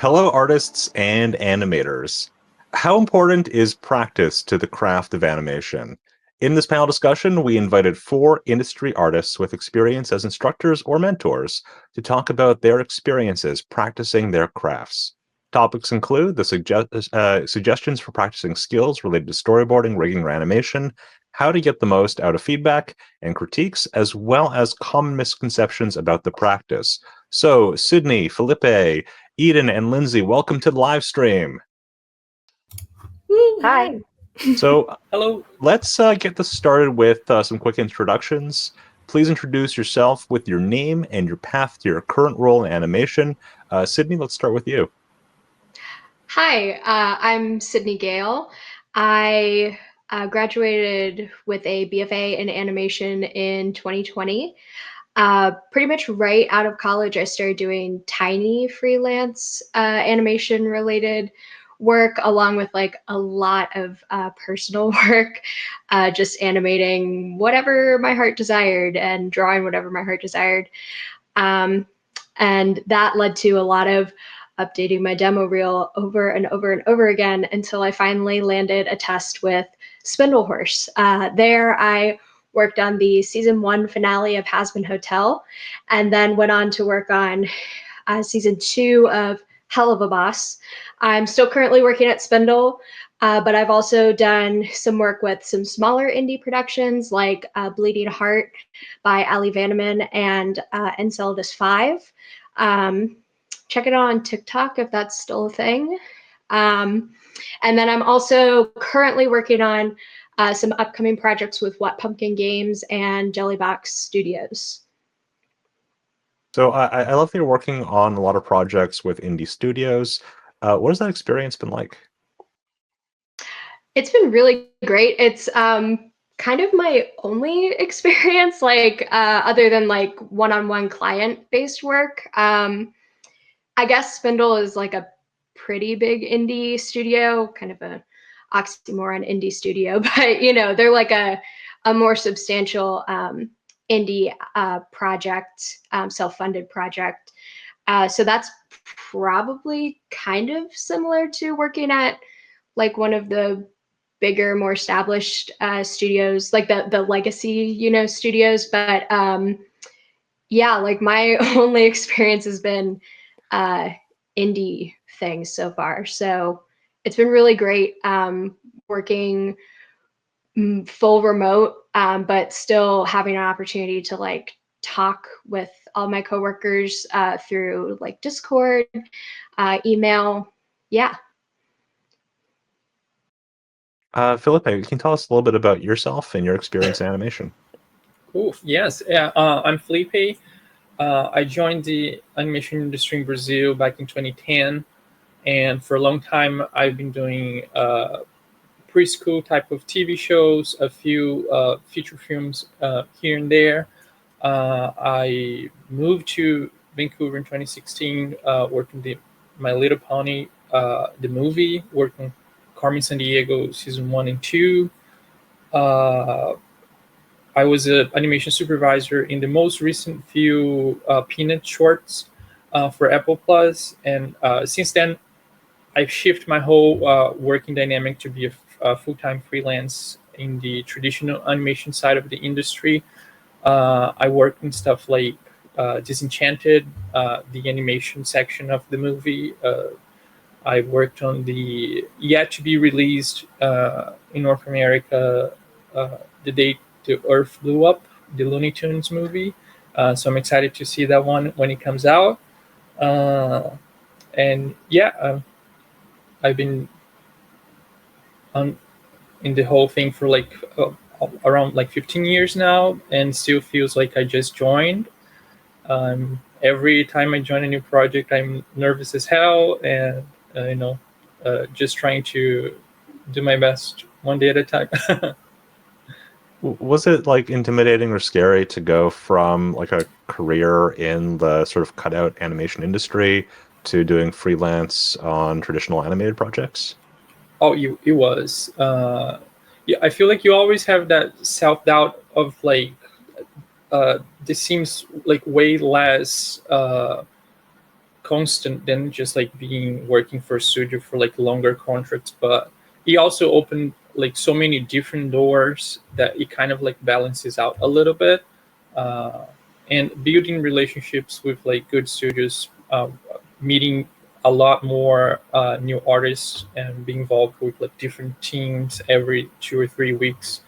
Hello, artists and animators. How important is practice to the craft of animation? In this panel discussion, we invited four industry artists with experience as instructors or mentors to talk about their experiences practicing their crafts. Topics include the suggestions for practicing skills related to storyboarding, rigging, or animation, how to get the most out of feedback, and critiques, as well as common misconceptions about the practice. So, Sydney, Felipe, Eden, and Lindsay, welcome to the live stream. Hi. So Hello. let's get this started with some quick introductions. Please introduce yourself with your name and your path to your current role in animation. Sydney, let's start with you. Hi, I'm Sydney Gale. I graduated with a BFA in animation in 2020. Pretty much right out of college, I started doing tiny freelance animation related work, along with like a lot of personal work, just animating whatever my heart desired and drawing whatever my heart desired. And that led to a lot of updating my demo reel over and over and over again until I finally landed a test with Spindle Horse. There, I worked on the season 1 finale of Has-Been Hotel, and then went on to work on season 2 of Hell of a Boss. I'm still currently working at Spindle, but I've also done some work with some smaller indie productions like Bleeding Heart by Ali Vanneman and Enceladus 5. Check it out on TikTok if that's still a thing. And then I'm also currently working on some upcoming projects with What Pumpkin Games and Jellybox Studios. So I love that you're working on a lot of projects with indie studios. What has that experience been like? It's been really great. It's kind of my only experience, like other than like one-on-one client-based work. I guess Spindle is like a pretty big indie studio, kind of a oxymoron indie studio, but you know, they're like a more substantial indie project, self-funded project. So that's probably kind of similar to working at like one of the bigger, more established studios, like the legacy, you know, studios. But yeah, like my only experience has been indie things so far. So it's been really great working full remote, but still having an opportunity to like talk with all my coworkers through like Discord, email. Yeah. Felipe, can you tell us a little bit about yourself and your experience in animation? Ooh, yes. Yeah, I'm Felipe. I joined the animation industry in Brazil back in 2010. And for a long time, I've been doing preschool type of TV shows, a few feature films here and there. I moved to Vancouver in 2016, working My Little Pony, the movie, working Carmen Sandiego season 1 and 2. I was an animation supervisor in the most recent few Peanut shorts for Apple Plus, and since then, I've shifted my whole working dynamic to be a full-time freelance in the traditional animation side of the industry. I work in stuff like Disenchanted, the animation section of the movie. I worked on the yet to be released in North America, The Day the Earth Blew Up, the Looney Tunes movie. So I'm excited to see that one when it comes out. And yeah, I've been on in the whole thing for like around like 15 years now, and still feels like I just joined. Every time I join a new project, I'm nervous as hell, and just trying to do my best one day at a time. Was it like intimidating or scary to go from like a career in the sort of cutout animation industry to doing freelance on traditional animated projects? Oh, it was. Yeah, I feel like you always have that self doubt of like, this seems like way less constant than just like working for a studio for like longer contracts, but it also opened like so many different doors that it kind of like balances out a little bit, and building relationships with like good studios, meeting a lot more new artists and being involved with like different teams every 2 or 3 weeks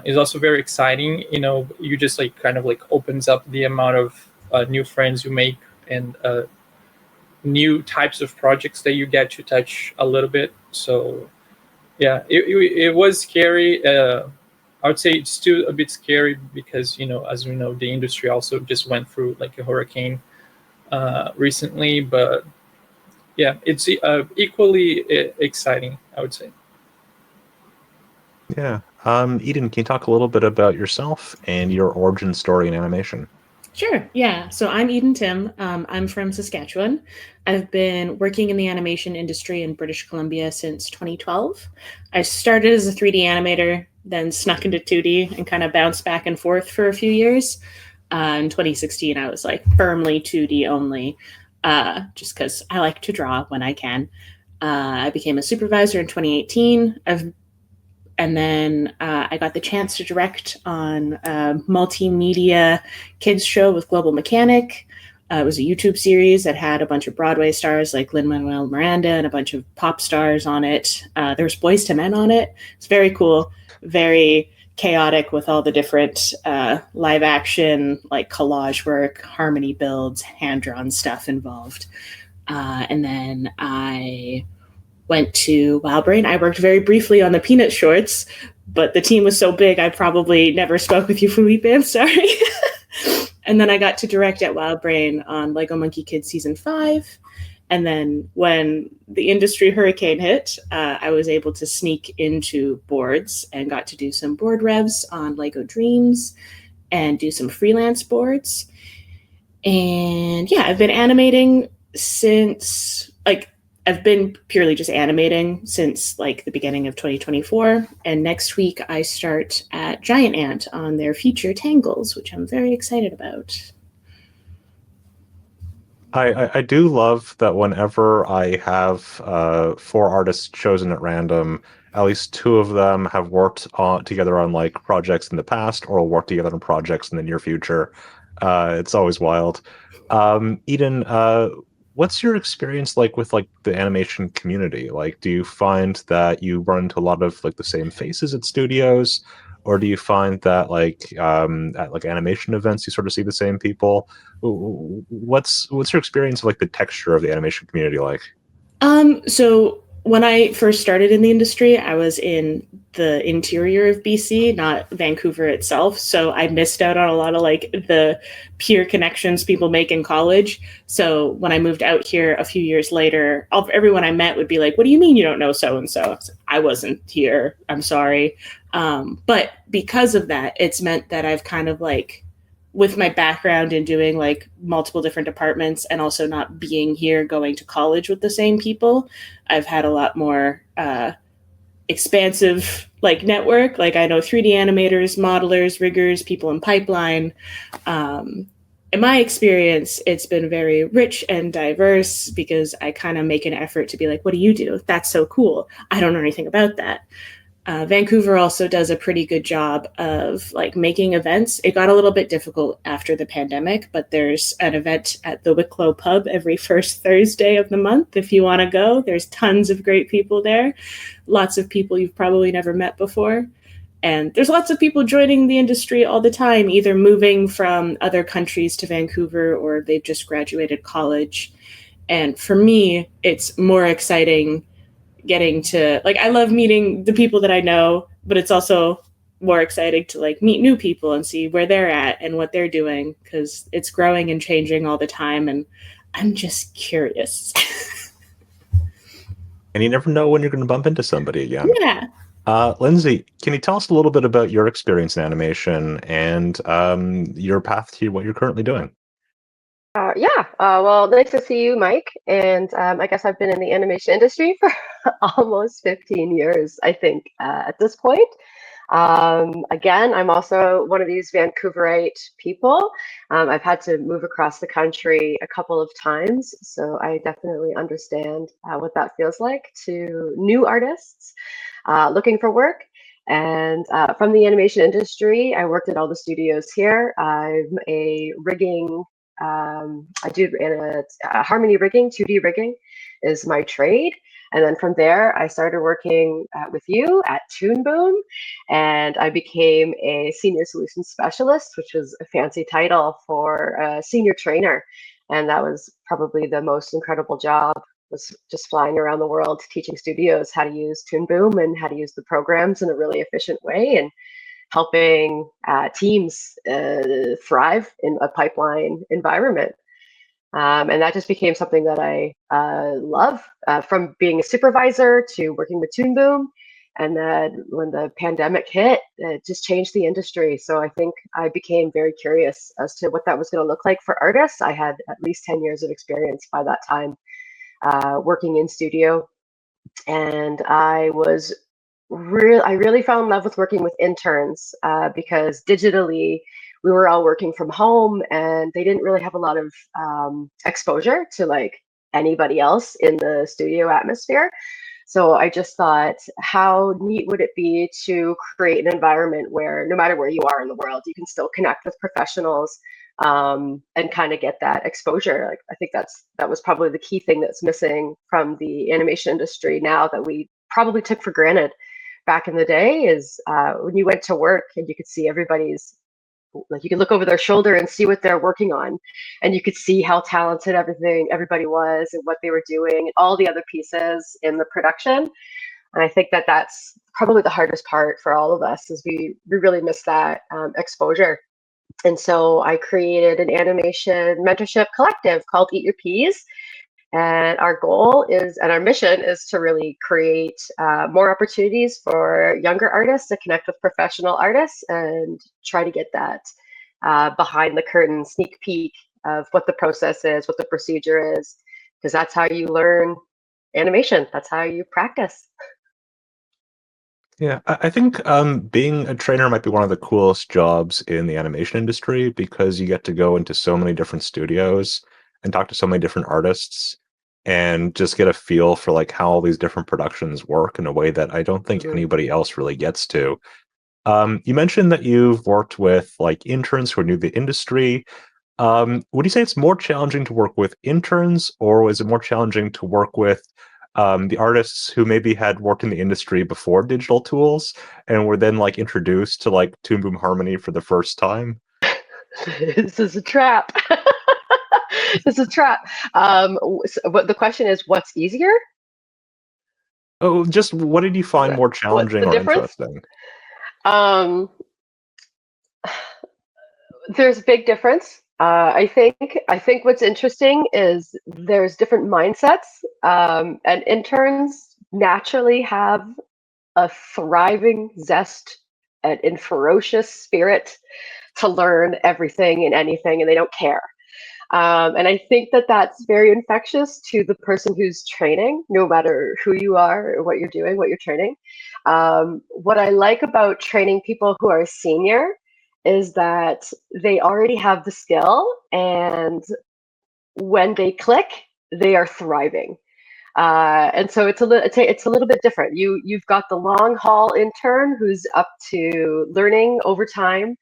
is also very exciting. You know, you just like kind of like opens up the amount of new friends you make, and new types of projects that you get to touch a little bit. So yeah, it was scary. I would say it's still a bit scary because, you know, as we know, the industry also just went through like a hurricane recently, but yeah, it's equally exciting, I would say. Yeah. Eden, can you talk a little bit about yourself and your origin story in animation? Sure, yeah. So I'm Eden Tim. I'm from Saskatchewan. I've been working in the animation industry in British Columbia since 2012. I started as a 3D animator, then snuck into 2D and kind of bounced back and forth for a few years. In 2016, I was like firmly 2D only, just because I like to draw when I can. I became a supervisor in 2018. And then I got the chance to direct on a multimedia kids show with Global Mechanic. It was a YouTube series that had a bunch of Broadway stars like Lin-Manuel Miranda and a bunch of pop stars on it. There was Boys to Men on it. It's very cool, very chaotic with all the different live action, like collage work, harmony builds, hand-drawn stuff involved. And then I went to WildBrain. I worked very briefly on the Peanut shorts, but the team was so big, I probably never spoke with you, Felipe. I'm sorry. And then I got to direct at WildBrain on Lego Monkey Kids Season 5. And then when the industry hurricane hit, I was able to sneak into boards and got to do some board revs on Lego Dreams and do some freelance boards. And yeah, I've been animating since I've been purely just animating since like the beginning of 2024. And next week I start at Giant Ant on their feature Tangles, which I'm very excited about. I do love that whenever I have 4 artists chosen at random, at least 2 of them have worked together on like projects in the past or will work together on projects in the near future. It's always wild. Eden, what's your experience like with like the animation community? Like, do you find that you run into a lot of like the same faces at studios, or do you find that like at like animation events you sort of see the same people? What's your experience of like the texture of the animation community like? So when I first started in the industry, I was in the interior of BC, not Vancouver itself. So I missed out on a lot of like the peer connections people make in college. So when I moved out here a few years later, everyone I met would be like, "What do you mean you don't know so-and-so?" I wasn't here. I'm sorry. But because of that, it's meant that I've kind of like, with my background in doing like multiple different departments and also not being here going to college with the same people, I've had a lot more expansive like network. Like I know 3D animators, modelers, riggers, people in pipeline. In my experience, it's been very rich and diverse because I kind of make an effort to be like, "What do you do? That's so cool. I don't know anything about that." Vancouver also does a pretty good job of like making events. It got a little bit difficult after the pandemic, but there's an event at the Wicklow pub every first Thursday of the month. If you want to go, there's tons of great people there. Lots of people you've probably never met before. And there's lots of people joining the industry all the time, either moving from other countries to Vancouver or they've just graduated college. And for me, it's more exciting getting to like, I love meeting the people that I know, but it's also more exciting to like meet new people and see where they're at and what they're doing, because it's growing and changing all the time, and I'm just curious. And you never know when you're going to bump into somebody again. Yeah. Lindsay, can you tell us a little bit about your experience in animation and your path to what you're currently doing? Well, nice to see you, Mike. And I guess I've been in the animation industry for almost 15 years, I think, at this point. Again, I'm also one of these Vancouverite people. I've had to move across the country a couple of times, so I definitely understand what that feels like to new artists looking for work. And from the animation industry, I worked at all the studios here. I'm a rigging, I do harmony rigging, 2D rigging is my trade. And then from there, I started working with you at Toon Boom, and I became a senior solutions specialist, which was a fancy title for a senior trainer. And that was probably the most incredible job, was just flying around the world teaching studios how to use Toon Boom and how to use the programs in a really efficient way, and helping teams thrive in a pipeline environment. And that just became something that I love, from being a supervisor to working with Toon Boom. And then when the pandemic hit, it just changed the industry. So I think I became very curious as to what that was going to look like for artists. I had at least 10 years of experience by that time working in studio. And I really fell in love with working with interns because digitally we were all working from home, and they didn't really have a lot of exposure to like anybody else in the studio atmosphere. So I just thought, how neat would it be to create an environment where no matter where you are in the world, you can still connect with professionals and kind of get that exposure. Like, I think that was probably the key thing that's missing from the animation industry now, that we probably took for granted back in the day, is when you went to work and you could see everybody's, like, you could look over their shoulder and see what they're working on, and you could see how talented everybody was and what they were doing and all the other pieces in the production. And I think that that's probably the hardest part for all of us, is we really miss that exposure. And so I created an animation mentorship collective called Eat Your Peas. And our goal is, and our mission is, to really create more opportunities for younger artists to connect with professional artists and try to get that behind the curtain sneak peek of what the process is, what the procedure is, because that's how you learn animation. That's how you practice. Yeah, I think being a trainer might be one of the coolest jobs in the animation industry, because you get to go into so many different studios and talk to so many different artists and just get a feel for like how all these different productions work in a way that I don't think anybody else really gets to. You mentioned that you've worked with like interns who are new to the industry. Would you say it's more challenging to work with interns, or is it more challenging to work with the artists who maybe had worked in the industry before digital tools and were then like introduced to like Toon Boom Harmony for the first time? This is a trap. This is a trap. But the question is, what's easier? Oh, just what did you find more What's challenging the or difference? interesting? Um, there's a big difference. I think what's interesting is there's different mindsets, and interns naturally have a thriving zest and ferocious spirit to learn everything and anything, and they don't care. And I think that that's very infectious to the person who's training, no matter who you are or what you're doing, what you're training. What I like about training people who are senior is that they already have the skill, and when they click, they are thriving. And so it's a little bit different. You've got the long haul intern who's up to learning over time,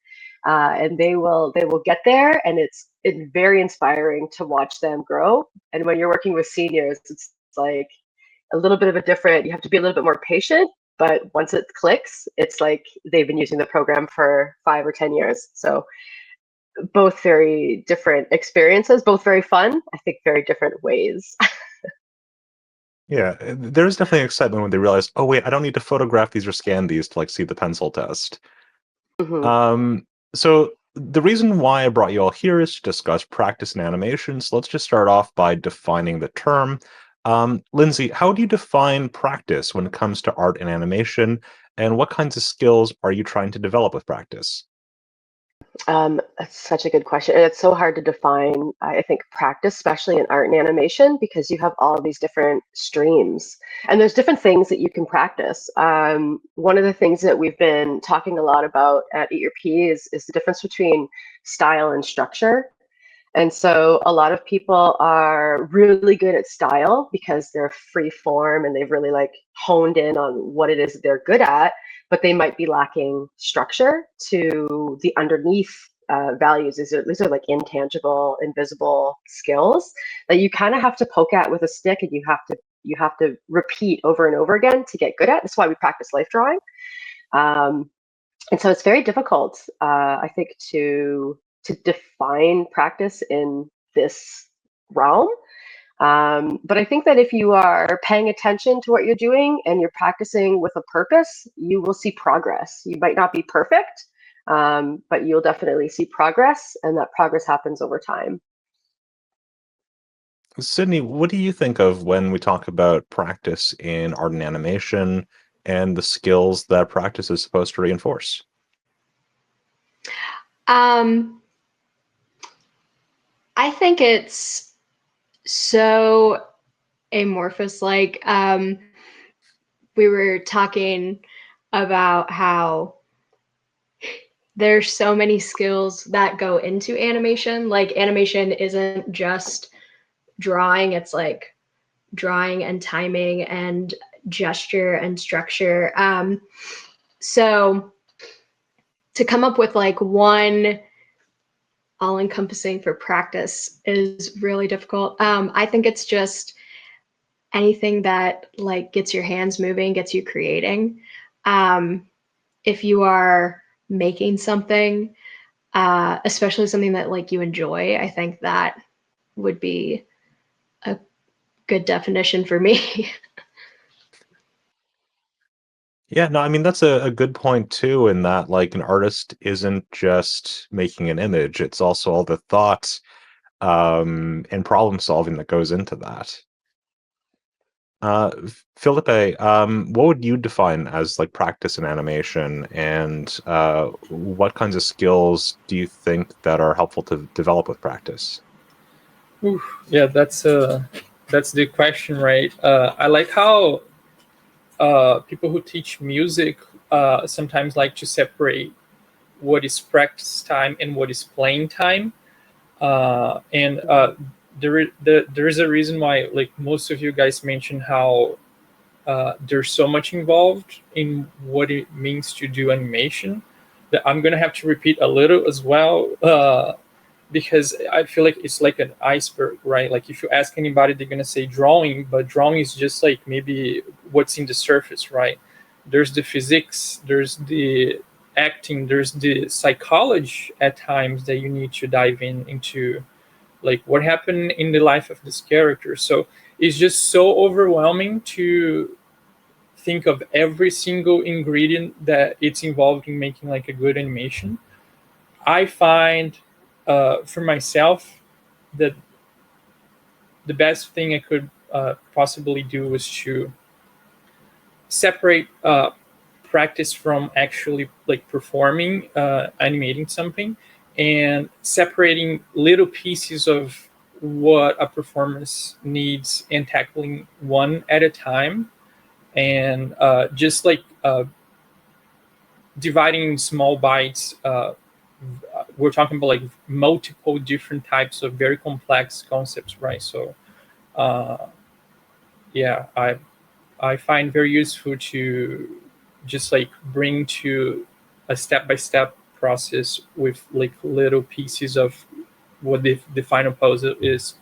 and they will get there, and it's very inspiring to watch them grow. And when you're working with seniors, it's like a little bit of a different. You have to be a little bit more patient, but once it clicks, it's like they've been using the program for 5 or 10 years. So both very different experiences, both very fun. I think very different ways. Yeah, there's definitely excitement when they realize, oh wait, I don't need to photograph these or scan these to like see the pencil test. Mhm. So the reason why I brought you all here is to discuss practice in animation. So let's just start off by defining the term. Lindsay, how do you define practice when it comes to art and animation, and what kinds of skills are you trying to develop with practice? That's such a good question. And it's so hard to define, I think, practice, especially in art and animation, because you have all these different streams and there's different things that you can practice. One of the things that we've been talking a lot about at Eat Your Pea is the difference between style and structure. And so a lot of people are really good at style because they're free form and they've really like honed in on what it is that they're good at, but they might be lacking structure to the underneath values. These are like intangible, invisible skills that you kind of have to poke at with a stick, and you have to repeat over and over again to get good at. That's why we practice life drawing. And so it's very difficult, I think, to define practice in this realm. But I think that if you are paying attention to what you're doing and you're practicing with a purpose, you will see progress. You might not be perfect, but you'll definitely see progress, and that progress happens over time. Sydney, what do you think of when we talk about practice in art and animation and the skills that practice is supposed to reinforce? I think it's so amorphous. Like, we were talking about how there's so many skills that go into animation. Like, animation isn't just drawing, it's like drawing and timing and gesture and structure. So to come up with like one all-encompassing for practice is really difficult. I think it's just anything that like gets your hands moving, gets you creating. If you are making something, especially something that like you enjoy, I think that would be a good definition for me. Yeah, no, I mean, that's a good point too, in that like an artist isn't just making an image, it's also all the thoughts and problem solving that goes into that. Felipe, what would you define as like practice in animation, and what kinds of skills do you think that are helpful to develop with practice? Ooh, yeah, that's the question, right? I like how people who teach music sometimes like to separate what is practice time and what is playing time. And there is a reason why, like, most of you guys mentioned how there's so much involved in what it means to do animation, that I'm gonna have to repeat a little as well, because I feel like it's like an iceberg, right? Like, if you ask anybody, they're gonna say drawing, but drawing is just like maybe what's in the surface, right? There's the physics, there's the acting, there's the psychology at times that you need to dive into, like what happened in the life of this character. So it's just so overwhelming to think of every single ingredient that it's involved in making like a good animation. I find for myself that the best thing I could possibly do was to separate practice from actually like performing, animating something, and separating little pieces of what a performance needs and tackling one at a time, and just like dividing in small bites. We're talking about like multiple different types of very complex concepts, right? So yeah, I find very useful to just like bring to a step-by-step process with like little pieces of what the final puzzle is.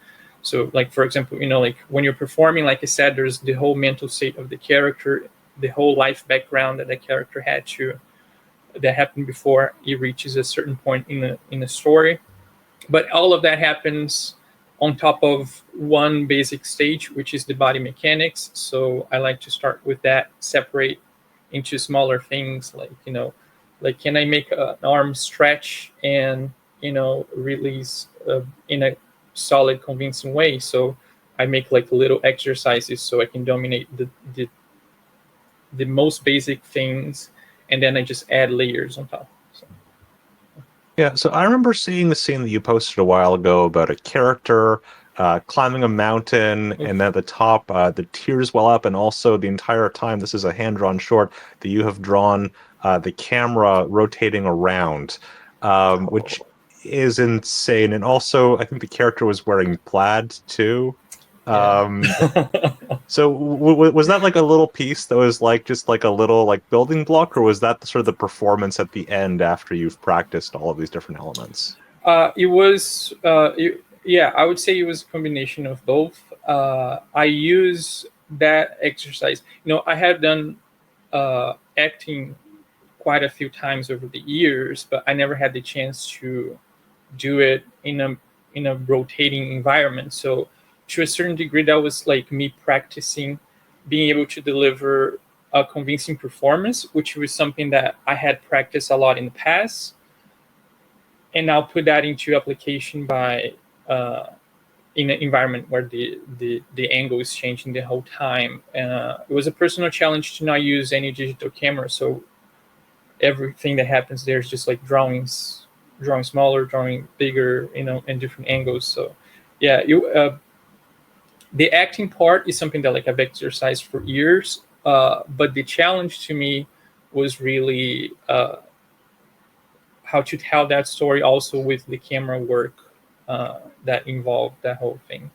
So like, for example, like when you're performing, like I said, there's the whole mental state of the character, the whole life background that the character had that happened before he reaches a certain point in a story. But all of that happens on top of one basic stage, which is the body mechanics. So I like to start with that, separate into smaller things, like, like, can I make an arm stretch and, release in a solid, convincing way? So I make like little exercises so I can dominate the most basic things, and then I just add layers on top. So. Yeah, so I remember seeing the scene that you posted a while ago about a character climbing a mountain, Oof. and then at the top, the tears well up, and also the entire time, this is a hand-drawn short that you have drawn the camera rotating around, which is insane. And also, I think the character was wearing plaid too. Yeah. Um, so was that like a little piece that was like just like a little like building block, or was that sort of the performance at the end after you've practiced all of these different elements? It was, yeah, I would say it was a combination of both. I use that exercise. I have done acting quite a few times over the years, but I never had the chance to do it in a rotating environment. So to a certain degree, that was like me practicing being able to deliver a convincing performance, which was something that I had practiced a lot in the past. And now put that into application by in an environment where the angle is changing the whole time. It was a personal challenge to not use any digital camera, so everything that happens there is just like drawing smaller, drawing bigger, in different angles. So yeah, the acting part is something that like I've exercised for years, but the challenge to me was really how to tell that story also with the camera work that involved that whole thing.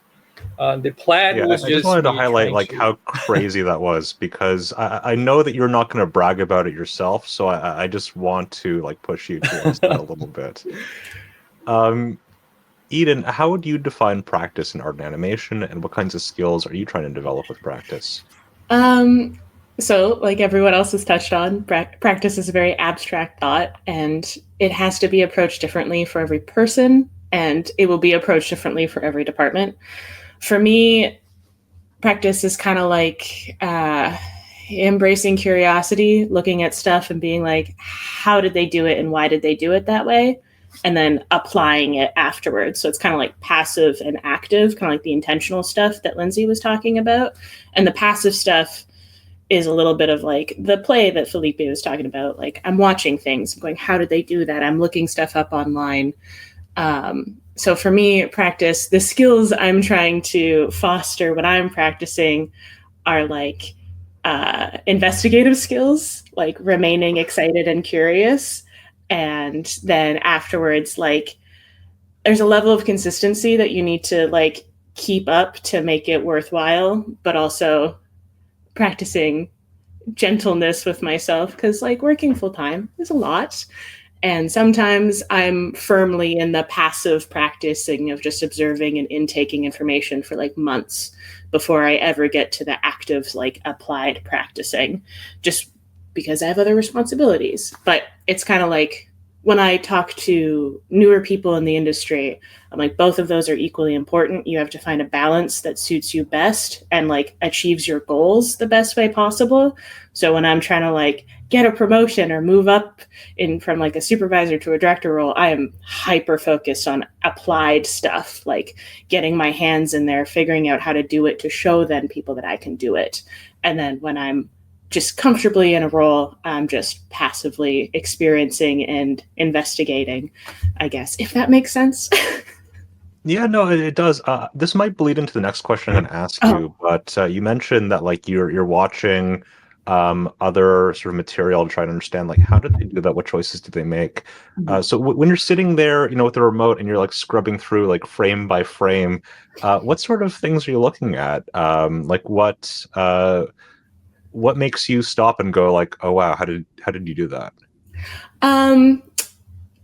The plaid Yeah, was I just just wanted to me highlight trying like to. how crazy that was, because I know that you're not going to brag about it yourself, so I just want to like push you towards that a little bit. Um, Eden, how would you define practice in art and animation, and what kinds of skills are you trying to develop with practice? Um, so, like everyone else has touched on, practice is a very abstract thought, and it has to be approached differently for every person, and it will be approached differently for every department. For me, practice is kind of like embracing curiosity, looking at stuff and being like, how did they do it and why did they do it that way? And then applying it afterwards. So it's kind of like passive and active, kind of like the intentional stuff that Lindsay was talking about. And the passive stuff is a little bit of like the play that Felipe was talking about. Like I'm watching things, I'm going, how did they do that? I'm looking stuff up online. So for me, practice, the skills I'm trying to foster when I'm practicing are like investigative skills, like remaining excited and curious. And then afterwards, like there's a level of consistency that you need to like keep up to make it worthwhile, but also practicing gentleness with myself because like working full time is a lot. And sometimes I'm firmly in the passive practicing of just observing and intaking information for like months before I ever get to the active, like applied practicing, just because I have other responsibilities. But it's kind of like when I talk to newer people in the industry, I'm like, both of those are equally important. You have to find a balance that suits you best and like achieves your goals the best way possible. So when I'm trying to like get a promotion or move up in from like a supervisor to a director role, I am hyper focused on applied stuff, like getting my hands in there, figuring out how to do it to show then people that I can do it. And then when I'm just comfortably in a role, I'm just passively experiencing and investigating, I guess, if that makes sense. Yeah, no, it does. This might bleed into the next question I'm going to ask Oh. you, but you mentioned that like you're watching other sort of material to try to understand like how did they do that? What choices did they make? So when you're sitting there, with the remote and you're like scrubbing through like frame by frame, what sort of things are you looking at? Like what makes you stop and go like, oh wow, how did you do that? Um,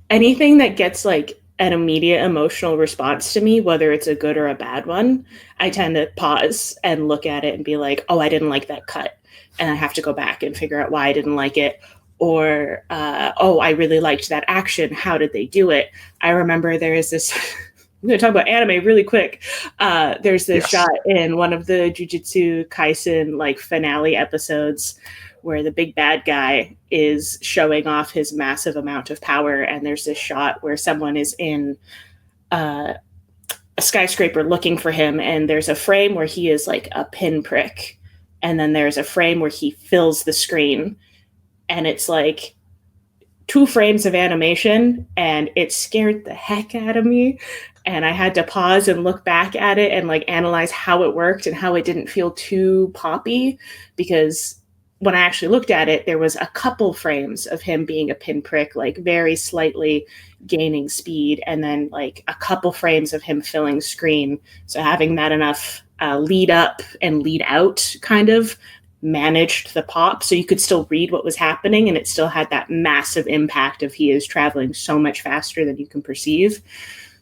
Anything that gets like an immediate emotional response to me, whether it's a good or a bad one, I tend to pause and look at it and be like, oh, I didn't like that cut. And I have to go back and figure out why I didn't like it. Or, oh, I really liked that action. How did they do it? I remember there is this, I'm going to talk about anime really quick. There's this shot in one of the Jujutsu Kaisen like finale episodes where the big bad guy is showing off his massive amount of power. And there's this shot where someone is in a skyscraper looking for him. And there's a frame where he is like a pinprick. And then there's a frame where he fills the screen. And it's like 2 frames of animation, and it scared the heck out of me. And I had to pause and look back at it and like analyze how it worked and how it didn't feel too poppy, because when I actually looked at it, there was a couple frames of him being a pinprick, like very slightly gaining speed, and then like a couple frames of him filling screen. So having that enough lead up and lead out kind of managed the pop, so you could still read what was happening, and it still had that massive impact of he is traveling so much faster than you can perceive.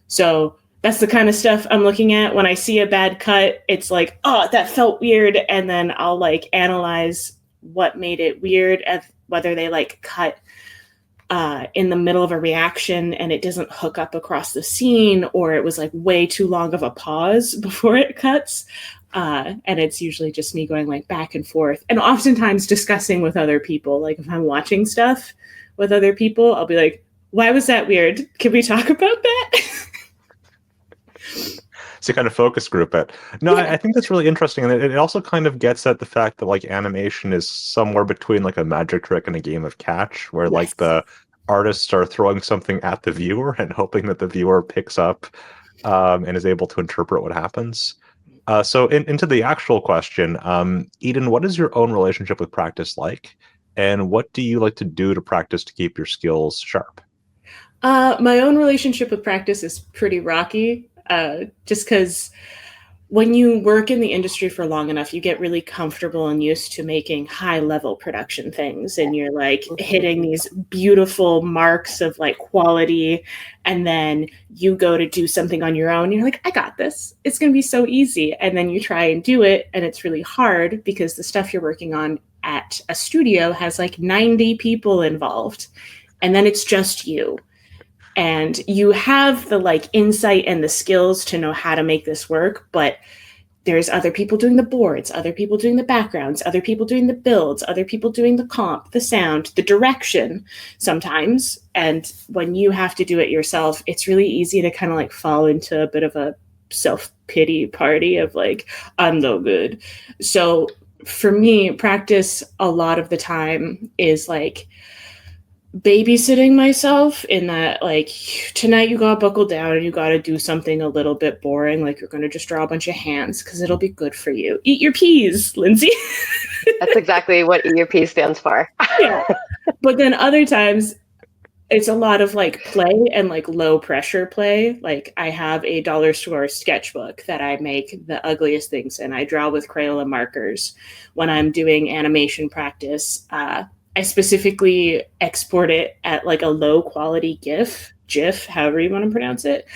So that's the kind of stuff I'm looking at. When I see a bad cut, it's like, oh, that felt weird. And then I'll like analyze what made it weird, whether they like cut in the middle of a reaction and it doesn't hook up across the scene, or it was like way too long of a pause before it cuts. And it's usually just me going like back and forth, and oftentimes discussing with other people. Like if I'm watching stuff with other people, I'll be like, why was that weird? Can we talk about that? So kind of focus group it. No, I think that's really interesting. And it also kind of gets at the fact that like animation is somewhere between like a magic trick and a game of catch, where like the artists are throwing something at the viewer and hoping that the viewer picks up and is able to interpret what happens. So into the actual question, Eden, what is your own relationship with practice like? And what do you like to do to practice to keep your skills sharp? My own relationship with practice is pretty rocky. Just because when you work in the industry for long enough, you get really comfortable and used to making high-level production things, and you're like hitting these beautiful marks of like quality, and then you go to do something on your own. You're like, I got this. It's going to be so easy. And then you try and do it, and it's really hard because the stuff you're working on at a studio has like 90 people involved, and then it's just you. And you have the like insight and the skills to know how to make this work, but there's other people doing the boards, other people doing the backgrounds, other people doing the builds, other people doing the comp, the sound, the direction sometimes. And when you have to do it yourself, it's really easy to kind of like fall into a bit of a self-pity party of like, I'm no good. So for me, practice a lot of the time is like babysitting myself, in that like tonight you gotta buckle down and you gotta do something a little bit boring, like you're gonna just draw a bunch of hands because it'll be good for you. Eat your peas, Lindsay. That's exactly what EUP stands for. Yeah. But then other times it's a lot of like play and like low pressure play. Like I have a dollar store sketchbook that I make the ugliest things in. I draw with Crayola markers. When I'm doing animation practice, I specifically export it at like a low quality GIF, however you want to pronounce it,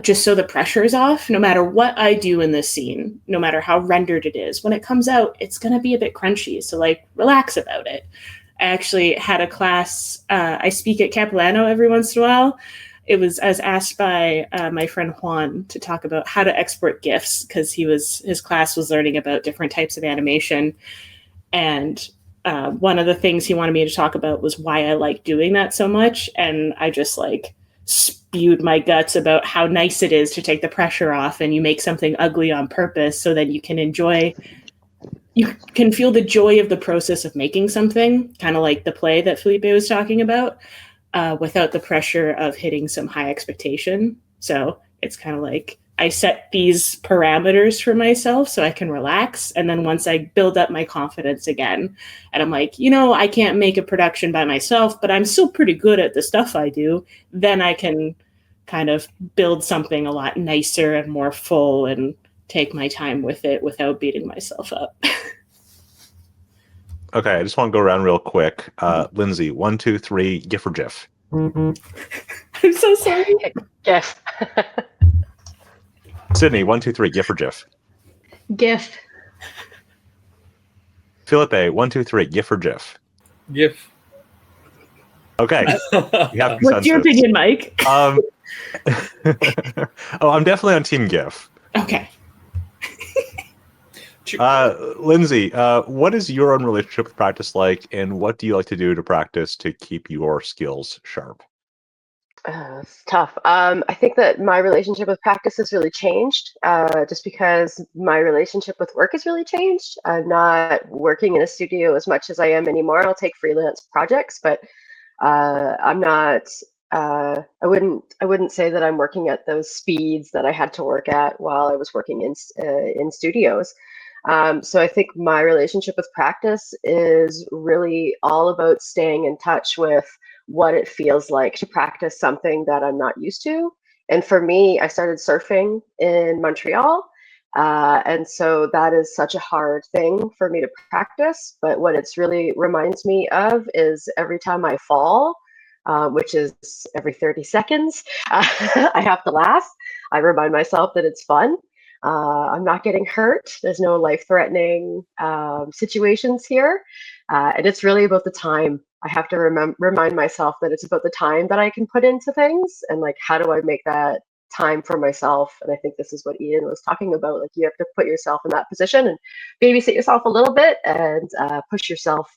just so the pressure is off. No matter what I do in this scene, no matter how rendered it is, when it comes out, it's going to be a bit crunchy. So like relax about it. I actually had a class, I speak at Capilano every once in a while. I was asked by my friend Juan to talk about how to export GIFs, because his class was learning about different types of animation. And one of the things he wanted me to talk about was why I like doing that so much. And I just like spewed my guts about how nice it is to take the pressure off and you make something ugly on purpose so that you can feel the joy of the process of making something, kind of like the play that Felipe was talking about, without the pressure of hitting some high expectation. So it's kind of like I set these parameters for myself so I can relax. And then once I build up my confidence again, and I'm like, I can't make a production by myself, but I'm still pretty good at the stuff I do, then I can kind of build something a lot nicer and more full and take my time with it without beating myself up. Okay, I just want to go around real quick. Lindsay, 1, 2, 3, GIF or GIF? I'm so sorry. GIF. Sydney, 1, 2, 3, GIF or GIF? GIF. Felipe, 1, 2, 3, GIF or GIF? GIF. Okay. We have What's your opinion, Mike? I'm definitely on Team GIF. Okay. Lindsay, what is your own relationship with practice like, and what do you like to do to practice to keep your skills sharp? It's tough. I think that my relationship with practice has really changed, just because my relationship with work has really changed. I'm not working in a studio as much as I am anymore. I'll take freelance projects, but I'm not. I wouldn't say that I'm working at those speeds that I had to work at while I was working in studios. So I think my relationship with practice is really all about staying in touch with what it feels like to practice something that I'm not used to. And for me, I started surfing in Montreal. And so that is such a hard thing for me to practice. But what it's really reminds me of is every time I fall, which is every 30 seconds, I have to laugh. I remind myself that it's fun. I'm not getting hurt. There's no life-threatening situations here. And it's really about the time. I have to remind myself that it's about the time that I can put into things and like, how do I make that time for myself? And I think this is what Ian was talking about. Like you have to put yourself in that position and babysit yourself a little bit and push yourself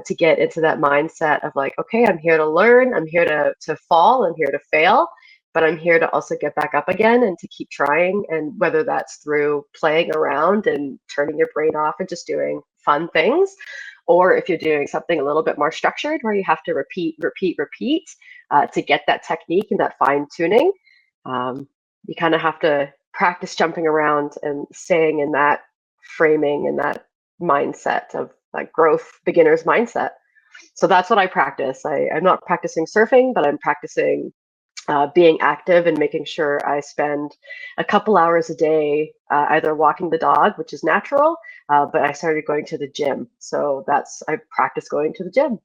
to get into that mindset of like, okay, I'm here to learn. I'm here to fall. I'm here to fail. But I'm here to also get back up again and to keep trying. And whether that's through playing around and turning your brain off and just doing fun things, or if you're doing something a little bit more structured where you have to repeat to get that technique and that fine tuning, you kind of have to practice jumping around and staying in that framing and that mindset of like growth beginner's mindset. So that's what I practice. I'm not practicing surfing, but I'm practicing being active and making sure I spend a couple hours a day either walking the dog, which is natural, but I started going to the gym. So I practice going to the gym.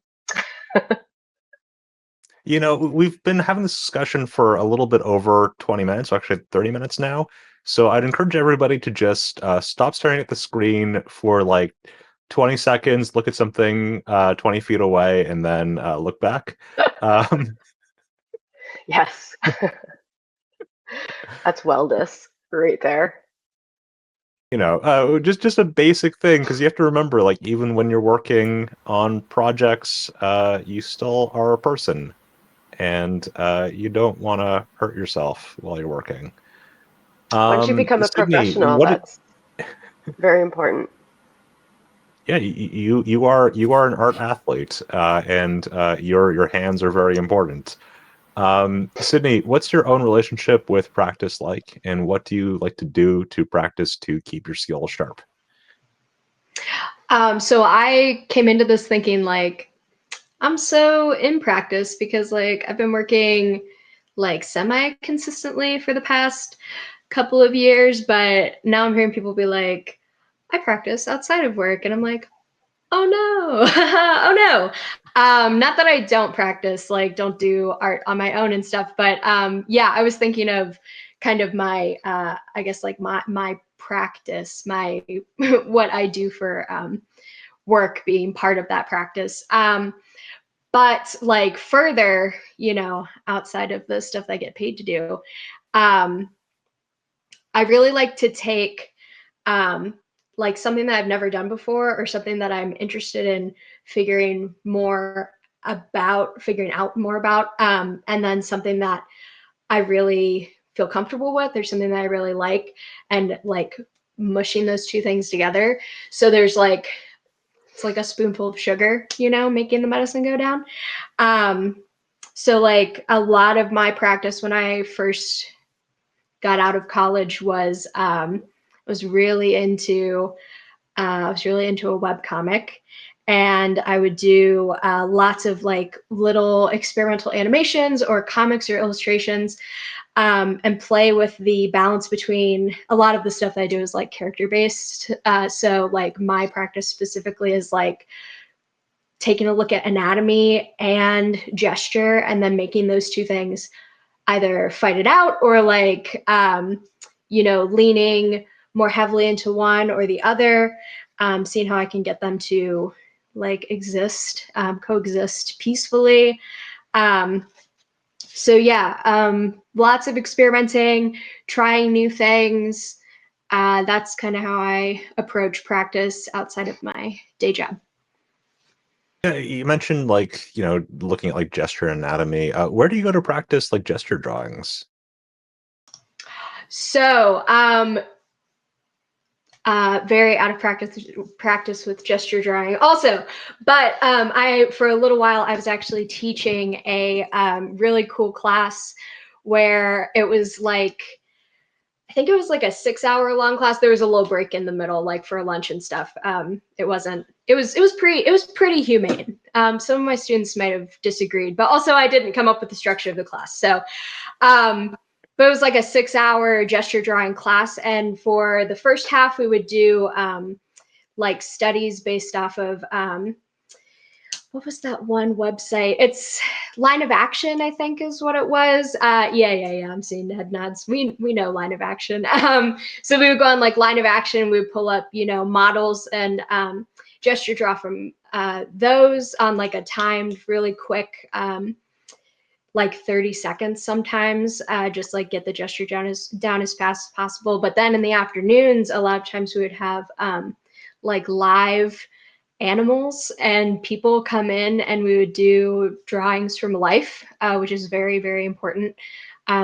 You know, we've been having this discussion for a little bit over 20 minutes, actually 30 minutes now. So I'd encourage everybody to just stop staring at the screen for like 20 seconds, look at something 20 feet away, and then look back. Yes. That's wellness right there. You know, just a basic thing, because you have to remember, like, even when you're working on projects, you still are a person, and you don't want to hurt yourself while you're working. Once you become a Sydney, professional, that's very important. Yeah, you are an art athlete, and your hands are very important. Sydney, what's your own relationship with practice like, and what do you like to do to practice to keep your skills sharp? So I came into this thinking like, I'm so in practice because like I've been working like semi-consistently for the past couple of years, but now I'm hearing people be like, I practice outside of work. And I'm like, oh no, oh no. Not that I don't practice, like don't do art on my own and stuff, but yeah, I was thinking of kind of my, I guess like my practice, my what I do for work being part of that practice. But like further, you know, outside of the stuff I get paid to do, I really like to take like something that I've never done before or something that I'm interested in figuring out more about, and then something that I really feel comfortable with or something that I really like, and like mushing those two things together. So there's like, it's like a spoonful of sugar, you know, making the medicine go down. So like a lot of my practice when I first got out of college was really into a web comic, and I would do lots of like little experimental animations or comics or illustrations, and play with the balance between a lot of the stuff that I do is like character based. So like my practice specifically is like taking a look at anatomy and gesture and then making those two things either fight it out or like, you know, leaning more heavily into one or the other, seeing how I can get them to like exist, coexist peacefully. So yeah, lots of experimenting, trying new things. That's kind of how I approach practice outside of my day job. Yeah, you mentioned like, you know, looking at like gesture anatomy. Where do you go to practice like gesture drawings? So very out of practice with gesture drawing also. But for a little while, I was actually teaching a really cool class where it was like, I think it was like a 6-hour long class. There was a little break in the middle, like for lunch and stuff. It was pretty humane. Some of my students might have disagreed, but also I didn't come up with the structure of the class. So, but it was like a 6-hour gesture drawing class. And for the first half, we would do like studies based off of, what was that one website? It's Line of Action, I think is what it was. Yeah. I'm seeing head nods. We know Line of Action. So we would go on like Line of Action. We would pull up, models and gesture draw from those on like a timed, really quick, like 30 seconds sometimes, just like get the gesture down as fast as possible. But then in the afternoons, a lot of times we would have like live animals and people come in and we would do drawings from life, which is very, very important.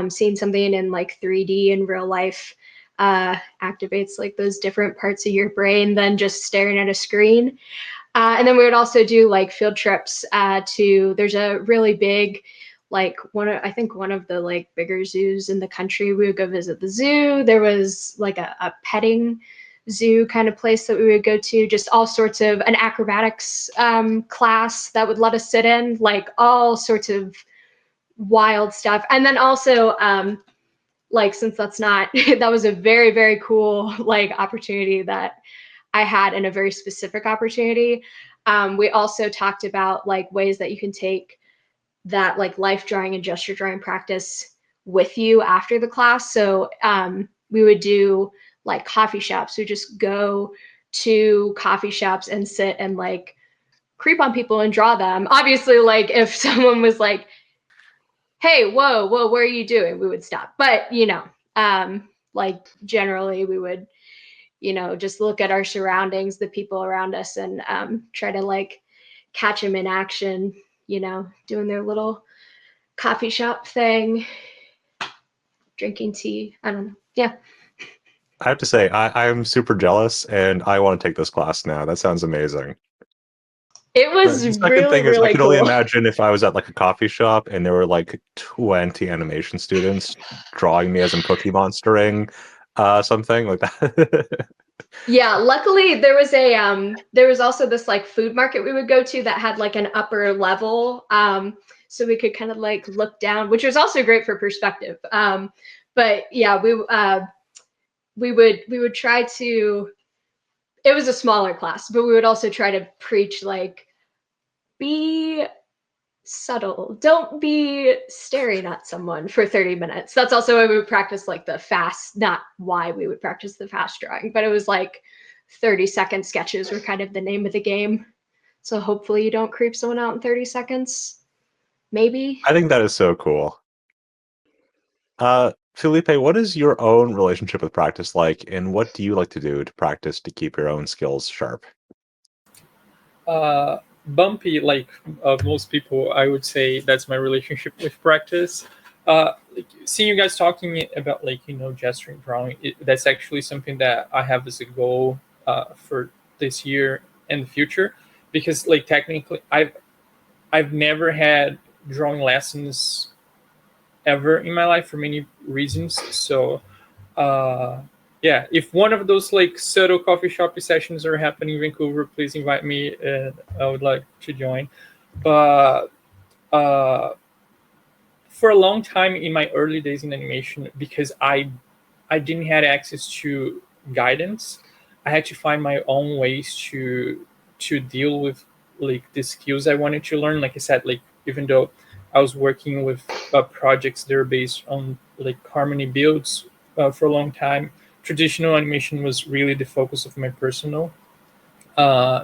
Seeing something in like 3D in real life activates like those different parts of your brain than just staring at a screen. And then we would also do like field trips there's a really big, like one of the like bigger zoos in the country. We would go visit the zoo. There was like a petting zoo kind of place that we would go to, just all sorts of an acrobatics class that would let us sit in, like all sorts of wild stuff. And then also like, since that's not, that was a very, very cool like opportunity that I had, and a very specific opportunity. We also talked about like ways that you can take that like life drawing and gesture drawing practice with you after the class. So we would do like coffee shops. We just go to coffee shops and sit and like creep on people and draw them. Obviously, like if someone was like, hey, whoa, what are you doing? We would stop. But, like generally we would, just look at our surroundings, the people around us, and try to like catch them in action, doing their little coffee shop thing, drinking tea. I don't know. Yeah. I have to say, I'm super jealous, and I want to take this class now. That sounds amazing. It was The second really, thing is, I really could cool. only imagine if I was at like a coffee shop and there were like 20 animation students drawing me as I'm Cookie Monstering something like that. Yeah, luckily there was also this like food market we would go to that had like an upper level, so we could kind of like look down, which was also great for perspective. But yeah, we would try to. It was a smaller class, but we would also try to preach like, be subtle. Don't be staring at someone for 30 minutes. That's also why we would practice like the fast, not why we would practice the fast drawing, but it was like 30-second sketches were kind of the name of the game. So hopefully you don't creep someone out in 30 seconds. Maybe. I think that is so cool. Felipe, what is your own relationship with practice like, and what do you like to do to practice to keep your own skills sharp? Bumpy, like most people, I would say that's my relationship with practice. Like, seeing you guys talking about like gesturing drawing, that's actually something that I have as a goal for this year and the future, because like technically I've never had drawing lessons ever in my life for many reasons. So yeah, if one of those like subtle coffee shop sessions are happening in Vancouver, please invite me, and I would like to join. But for a long time in my early days in animation, because I didn't have access to guidance, I had to find my own ways to deal with like the skills I wanted to learn. Like I said, like even though I was working with projects that are based on like harmony builds for a long time, traditional animation was really the focus of my personal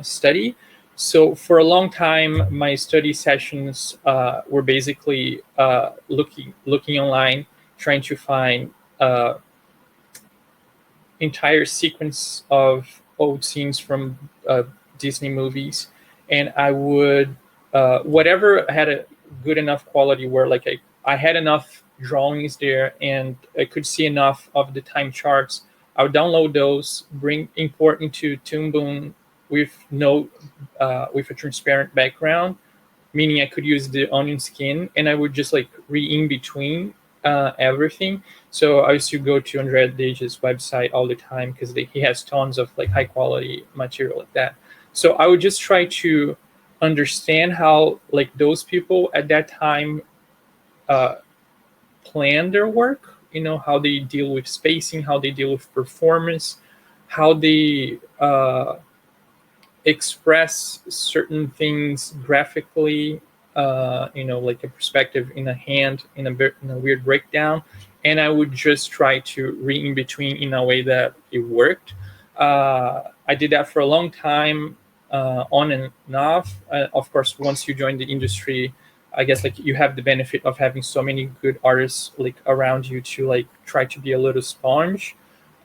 study. So for a long time, my study sessions were basically looking online, trying to find entire sequence of old scenes from Disney movies, and I would whatever had a good enough quality where like I had enough drawings there and I could see enough of the time charts I would download those, import into Toon Boom with with a transparent background, meaning I could use the onion skin, and I would just like in between everything. So I used to go to Andrea Deja's website all the time because he has tons of like high quality material like that. So I would just try to understand how like those people at that time plan their work, how they deal with spacing, how they deal with performance, how they express certain things graphically, like a perspective in a hand, in a weird breakdown. And I would just try to read in between in a way that it worked. I did that for a long time, on and off. Of course, once you join the industry, I guess like you have the benefit of having so many good artists like around you to like try to be a little sponge.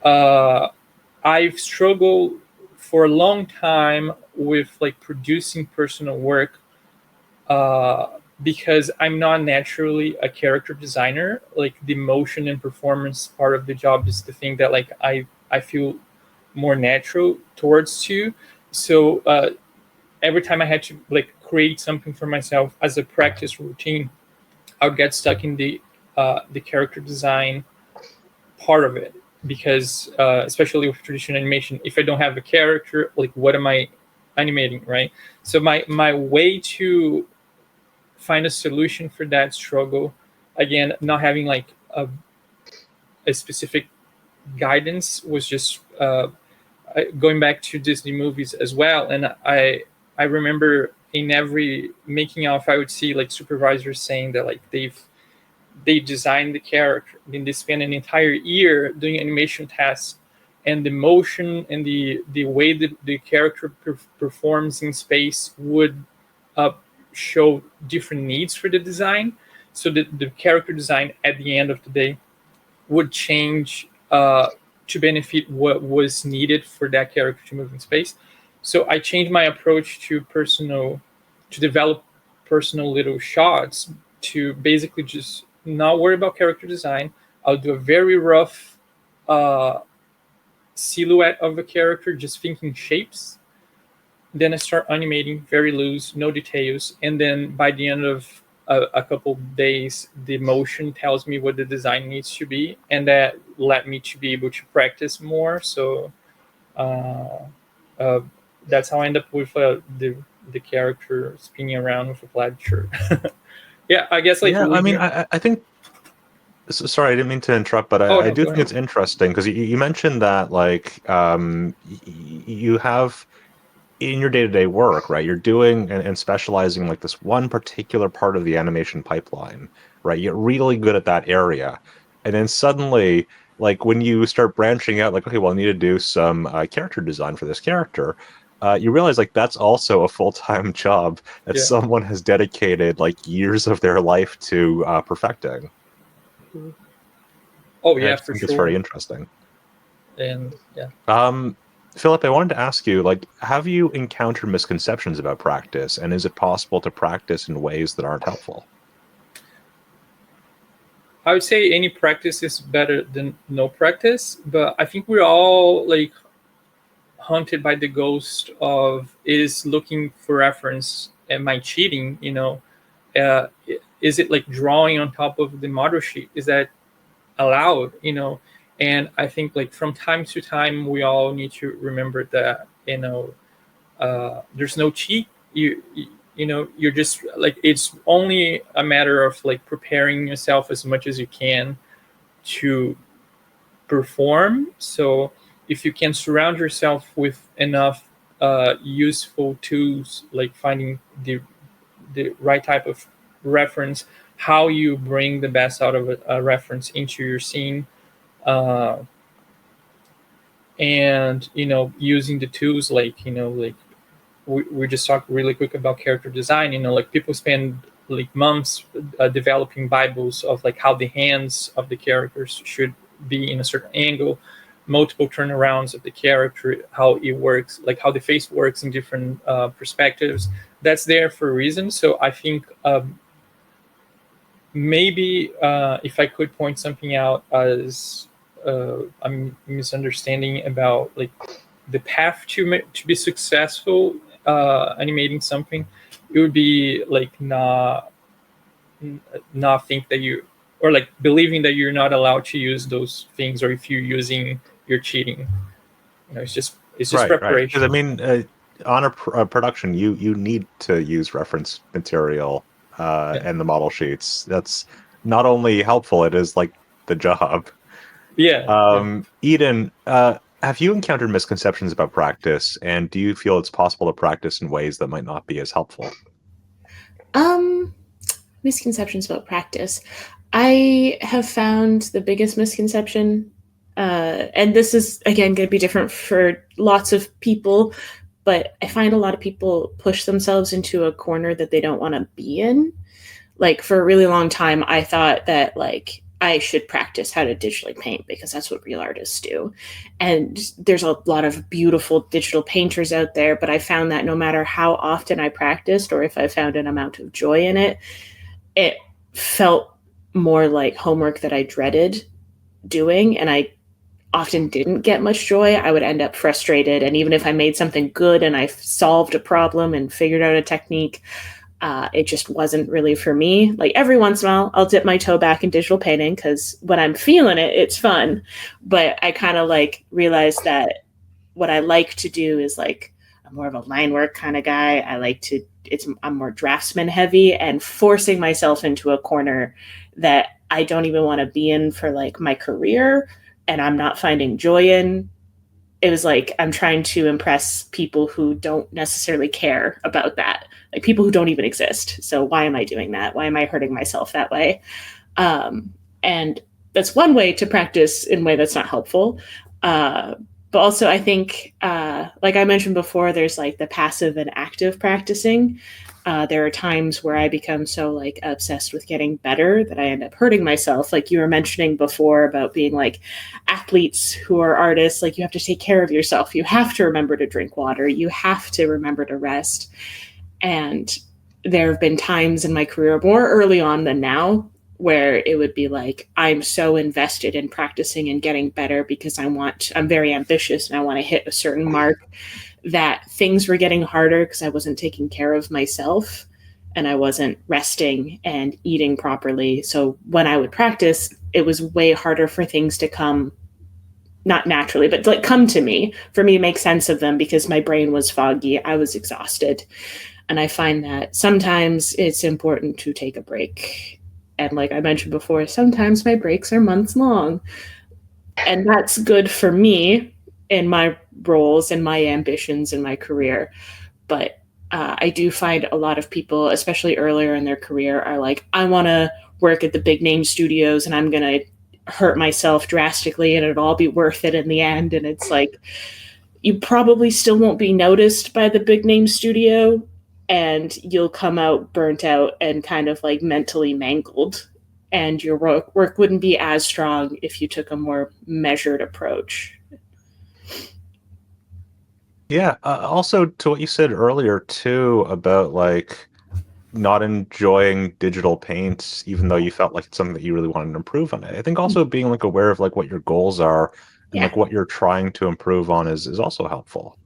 I've struggled for a long time with like producing personal work because I'm not naturally a character designer. Like the motion and performance part of the job is the thing that like I feel more natural towards too. So every time I had to like create something for myself as a practice routine, I would get stuck in the character design part of it, because especially with traditional animation, if I don't have a character, like what am I animating, right? So my way to find a solution for that struggle, again, not having like a specific guidance, was just going back to Disney movies as well. And I remember in every making of, I would see like supervisors saying that like they designed the character, then they spend an entire year doing animation tests, and the motion and the way that the character performs in space would show different needs for the design. So that the character design at the end of the day would change to benefit what was needed for that character to move in space. So I changed my approach to develop personal little shots, to basically just not worry about character design. I'll do a very rough silhouette of a character, just thinking shapes. Then I start animating very loose, no details. And then by the end of a couple days, the motion tells me what the design needs to be. And that led me to be able to practice more. So that's how I end up with the character spinning around with a plaid shirt. Yeah, I guess like... Yeah, I mean, I think... Sorry, I didn't mean to interrupt, but I do think it's interesting because you mentioned that like you have in your day-to-day work, right? You're doing and specializing like this one particular part of the animation pipeline, right? You're really good at that area, and then suddenly, like when you start branching out, like okay, well, I need to do some character design for this character. You realize like that's also a full-time job that someone has dedicated like years of their life to perfecting. Oh yeah, I for think sure. it's very interesting. And yeah. Philip, I wanted to ask you, like, have you encountered misconceptions about practice, and is it possible to practice in ways that aren't helpful? I would say any practice is better than no practice, but I think we're all like haunted by the ghost of, is looking for reference, am I cheating? Is it like drawing on top of the model sheet? Is that allowed? And I think like from time to time we all need to remember that there's no cheat. You're just like, it's only a matter of like preparing yourself as much as you can to perform. So if you can surround yourself with enough useful tools, like finding the right type of reference, how you bring the best out of a reference into your scene, and using the tools like we just talked really quick about character design. Like people spend like months developing bibles of like how the hands of the characters should be in a certain angle, multiple turnarounds of the character, how it works, like how the face works in different perspectives. That's there for a reason. So I think maybe if I could point something out as a misunderstanding about like the path to be successful animating something. It would be like not think that you, or like believing that you're not allowed to use those things, or if you're using, you're cheating. It's just Right. preparation. Because I mean, on a production, you need to use reference material and the model sheets. That's not only helpful; it is like the job. Eden, have you encountered misconceptions about practice, and do you feel it's possible to practice in ways that might not be as helpful? Misconceptions about practice. I have found the biggest misconception, and this is again going to be different for lots of people, but I find a lot of people push themselves into a corner that they don't want to be in. Like for a really long time, I thought that like I should practice how to digitally paint because that's what real artists do. And there's a lot of beautiful digital painters out there, but I found that no matter how often I practiced or if I found an amount of joy in it, it felt more like homework that I dreaded doing. And I often didn't get much joy. I would end up frustrated. And even if I made something good and I solved a problem and figured out a technique, it just wasn't really for me. Like every once in a while, I'll dip my toe back in digital painting because when I'm feeling it, it's fun. But I kind of like realized that what I like to do is like, I'm more of a line work kind of guy. I like to, I'm more draftsman heavy, and forcing myself into a corner that I don't even want to be in for like my career and I'm not finding joy in. It was like I'm trying to impress people who don't necessarily care about that, like people who don't even exist. So why am I doing that? Why am I hurting myself that way? And that's one way to practice in a way that's not helpful. But also I think, like I mentioned before, there's like the passive and active practicing. There are times where I become so like obsessed with getting better that I end up hurting myself. Like you were mentioning before about being like athletes who are artists, like you have to take care of yourself. You have to remember to drink water. You have to remember to rest. And there have been times in my career more early on than now where it would be like, I'm so invested in practicing and getting better because I'm very ambitious and I want to hit a certain mark, that things were getting harder because I wasn't taking care of myself and I wasn't resting and eating properly. So when I would practice, it was way harder for things to come, not naturally, but like come to me, for me to make sense of them because my brain was foggy. I was exhausted. And I find that sometimes it's important to take a break. And like I mentioned before, sometimes my breaks are months long. And that's good for me in my roles and my ambitions in my career. But I do find a lot of people, especially earlier in their career, are like, I want to work at the big name studios and I'm going to hurt myself drastically and it'll all be worth it in the end. And it's like, you probably still won't be noticed by the big name studio and you'll come out burnt out and kind of like mentally mangled. And your work wouldn't be as strong if you took a more measured approach. Yeah. Also, to what you said earlier too about like not enjoying digital paint, even though you felt like it's something that you really wanted to improve on it. I think also being like aware of like what your goals are and like what you're trying to improve on is also helpful.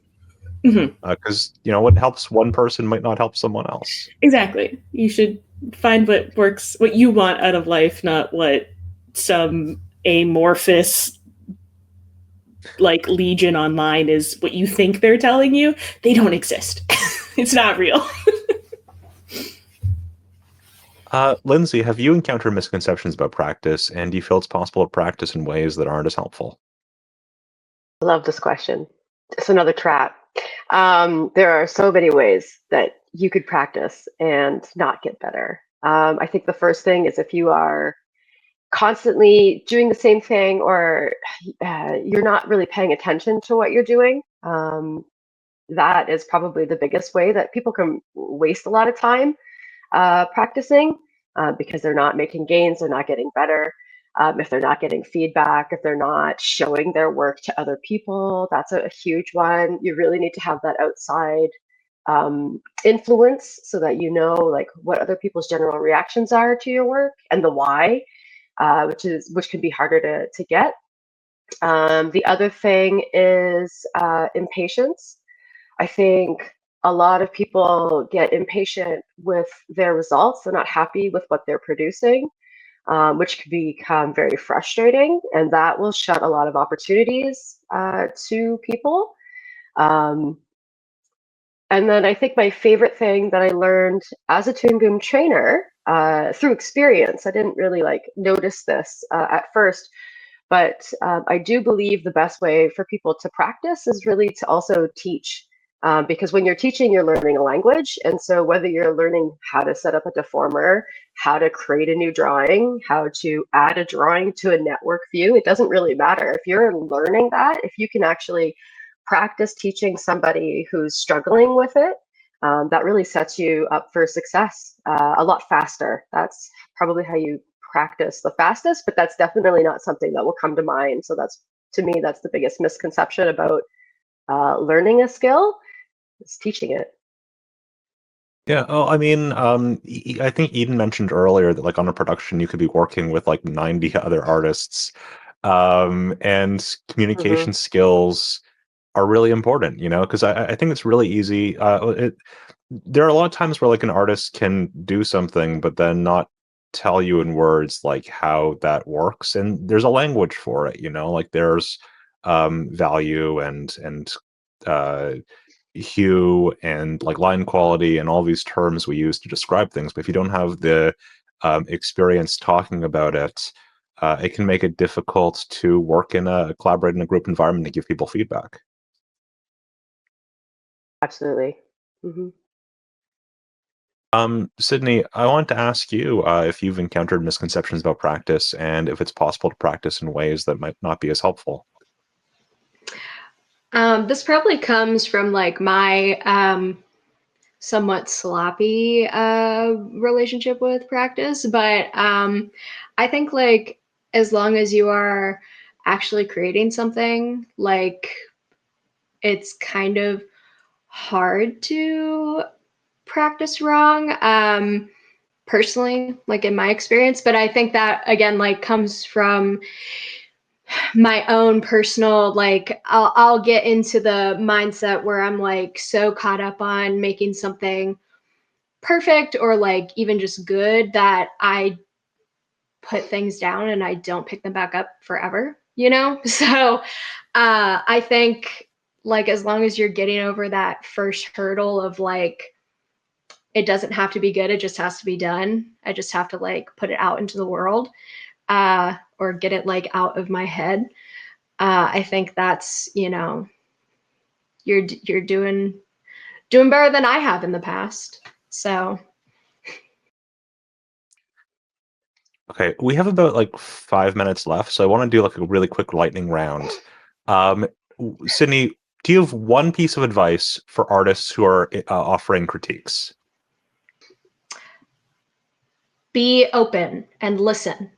Because what helps one person might not help someone else. Exactly. You should find what works, what you want out of life, not what some amorphous like legion online is what you think they're telling you. They don't exist. It's not real. Lindsay, have you encountered misconceptions about practice, and do you feel it's possible to practice in ways that aren't as helpful? I love this question. It's another trap. There are so many ways that you could practice and not get better. I think the first thing is if you are constantly doing the same thing or you're not really paying attention to what you're doing, that is probably the biggest way that people can waste a lot of time practicing because they're not making gains, they're not getting better. If they're not getting feedback, if they're not showing their work to other people, that's a huge one. You really need to have that outside influence so that you know like what other people's general reactions are to your work and the why, which can be harder to get. The other thing is impatience. I think a lot of people get impatient with their results. They're not happy with what they're producing, which can become very frustrating, and that will shut a lot of opportunities to people. And then I think my favorite thing that I learned as a Toon trainer through experience, I didn't really notice this at first, but I do believe the best way for people to practice is really to also teach. Because when you're teaching, you're learning a language. And so whether you're learning how to set up a deformer, how to create a new drawing, how to add a drawing to a network view, it doesn't really matter. If you're learning that, if you can actually practice teaching somebody who's struggling with it, that really sets you up for success a lot faster. That's probably how you practice the fastest, but that's definitely not something that will come to mind. So that's, to me, that's the biggest misconception about learning a skill, is teaching it. Yeah. Oh, I mean, I think Eden mentioned earlier that on a production you could be working with 90 other artists, and communication skills are really important, because I think it's really easy. There are a lot of times where an artist can do something, but then not tell you in words how that works, and there's a language for it. There's value and uh, hue and line quality and all these terms we use to describe things. But if you don't have the experience talking about it, it can make it difficult to work collaborate in a group environment and give people feedback. Absolutely. Sydney, I want to ask you if you've encountered misconceptions about practice and if it's possible to practice in ways that might not be as helpful. This probably comes from my somewhat sloppy relationship with practice, but I think as long as you are actually creating something, it's kind of hard to practice wrong, personally, in my experience. But I think that again comes from my own personal I'll get into the mindset where I'm so caught up on making something perfect or even just good that I put things down and I don't pick them back up forever, so I think as long as you're getting over that first hurdle of it doesn't have to be good, it just has to be done, I just have to put it out into the world, or get it out of my head. I think that's, you're doing better than I have in the past. So. Okay, we have about 5 minutes left, so I want to do a really quick lightning round. Sydney, do you have one piece of advice for artists who are offering critiques? Be open and listen.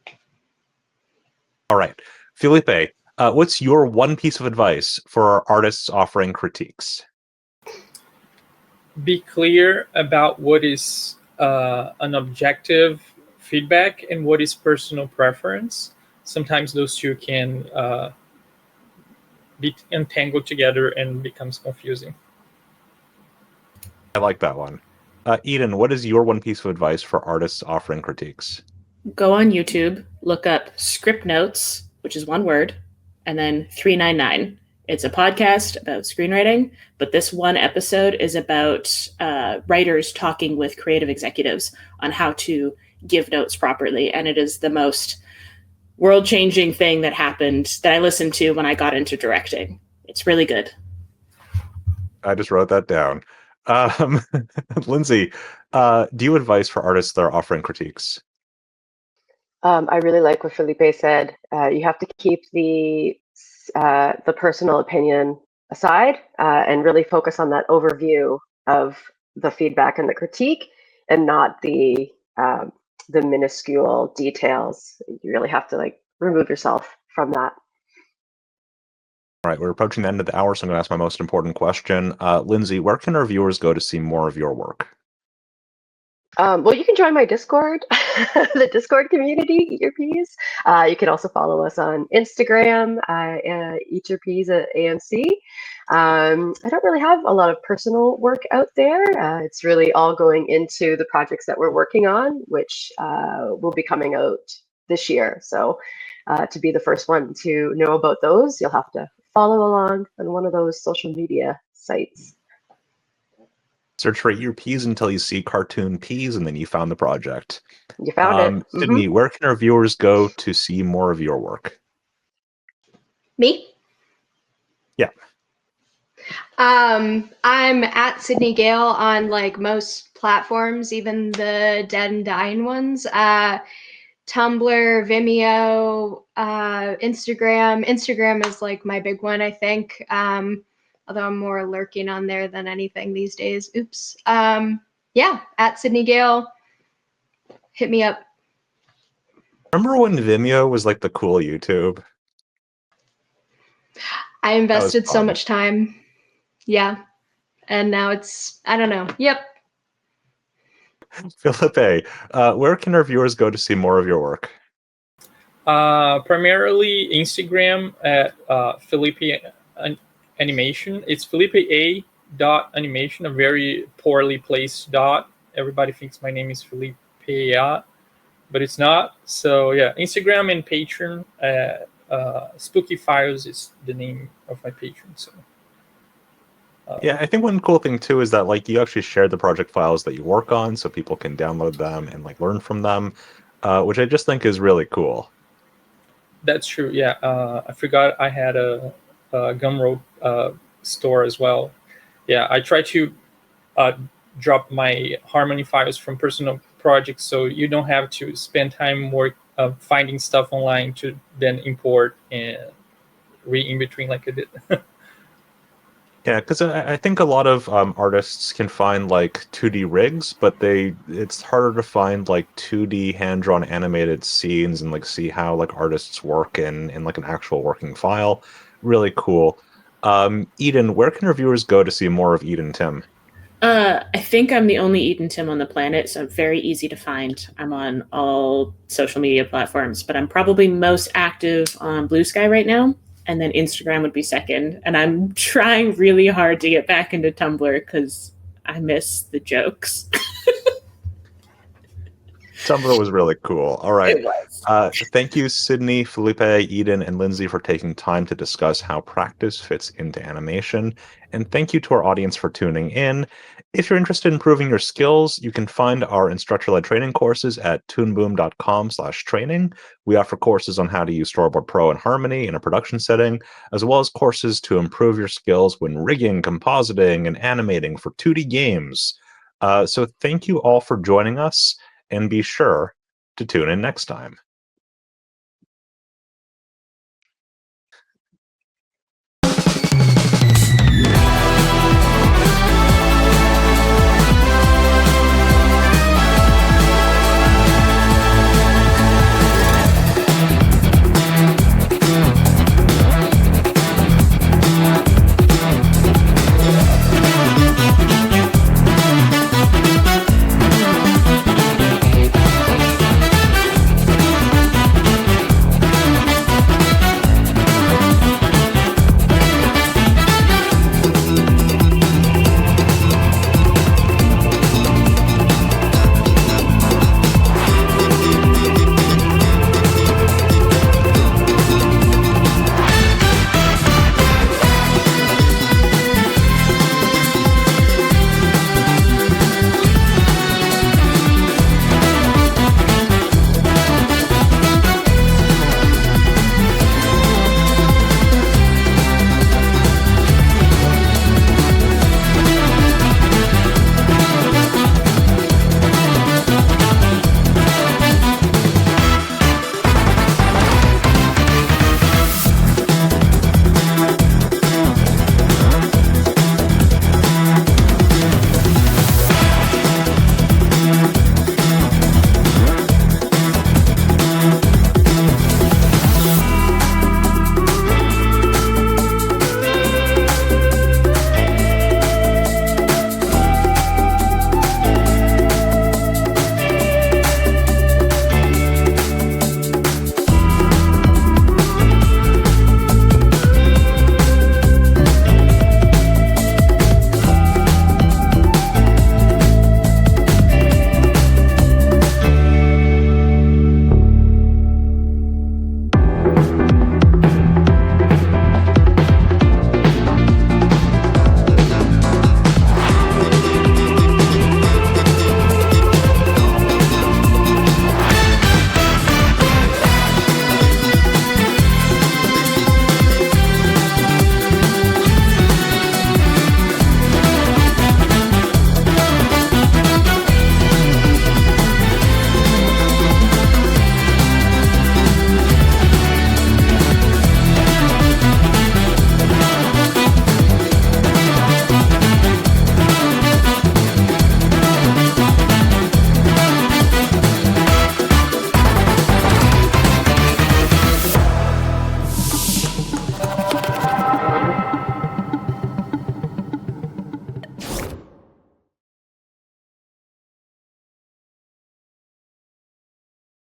All right. Felipe, what's your one piece of advice for artists offering critiques? Be clear about what is an objective feedback and what is personal preference. Sometimes those two can be entangled together and becomes confusing. I like that one. Eden, what is your one piece of advice for artists offering critiques? Go on YouTube, look up Script Notes, which is one word, and then 399. It's a podcast about screenwriting, but this one episode is about writers talking with creative executives on how to give notes properly. And it is the most world-changing thing that happened that I listened to when I got into directing. It's really good. I just wrote that down. Lindsay, do you have advice for artists that are offering critiques? I really like what Felipe said. You have to keep the personal opinion aside and really focus on that overview of the feedback and the critique, and not the minuscule details. You really have to remove yourself from that. All right, we're approaching the end of the hour, so I'm going to ask my most important question. Lindsay, where can our viewers go to see more of your work? Well, you can join my Discord, the Discord community, Eat Your Peas. You can also follow us on Instagram, Eat Your Peas at ANC. I don't really have a lot of personal work out there. It's really all going into the projects that we're working on, which will be coming out this year. So to be the first one to know about those, you'll have to follow along on one of those social media sites. Search for Eat Your Peas until you see cartoon peas, and then you found the project. You found it. Sydney, where can our viewers go to see more of your work? Me? Yeah. I'm at Sydney Gale on like most platforms, even the dead and dying ones. Tumblr, Vimeo, Instagram. Instagram is like my big one, I think. Although I'm more lurking on there than anything these days. Oops. Yeah, at Sydney Gale. Hit me up. Remember when Vimeo was like the cool YouTube? I invested so fun. much time. Yeah. And now it's, I don't know. Yep. Felipe, where can our viewers go to see more of your work? Primarily Instagram at Felipe Animation. It's Felipe A. Animation, a very poorly placed dot. Everybody thinks my name is Felipe A, but it's not. So yeah, Instagram and Patreon. Spooky Files is the name of my Patreon. So. Yeah, I think one cool thing too is that like you actually share the project files that you work on, so people can download them and like learn from them, which I just think is really cool. That's true. Yeah, I forgot I had a Gumroad store as well. Yeah, I try to drop my Harmony files from personal projects, so you don't have to spend time finding stuff online to then import and read in between like I did. Yeah, because I think a lot of artists can find like 2D rigs, but it's harder to find like 2D hand-drawn animated scenes and like see how like artists work in like an actual working file. Really cool. Eden, where can reviewers go to see more of Eden Tim? I think I'm the only Eden Tim on the planet, so I'm very easy to find. I'm on all social media platforms, but I'm probably most active on Blue Sky right now, and then Instagram would be second. And I'm trying really hard to get back into Tumblr because I miss the jokes. Tumblr was really cool. All right. It was. Thank you, Sydney, Felipe, Eden, and Lindsay for taking time to discuss how practice fits into animation. And thank you to our audience for tuning in. If you're interested in improving your skills, you can find our instructor-led training courses at toonboom.com/training. We offer courses on how to use Storyboard Pro and Harmony in a production setting, as well as courses to improve your skills when rigging, compositing, and animating for 2D games. So thank you all for joining us, and be sure to tune in next time.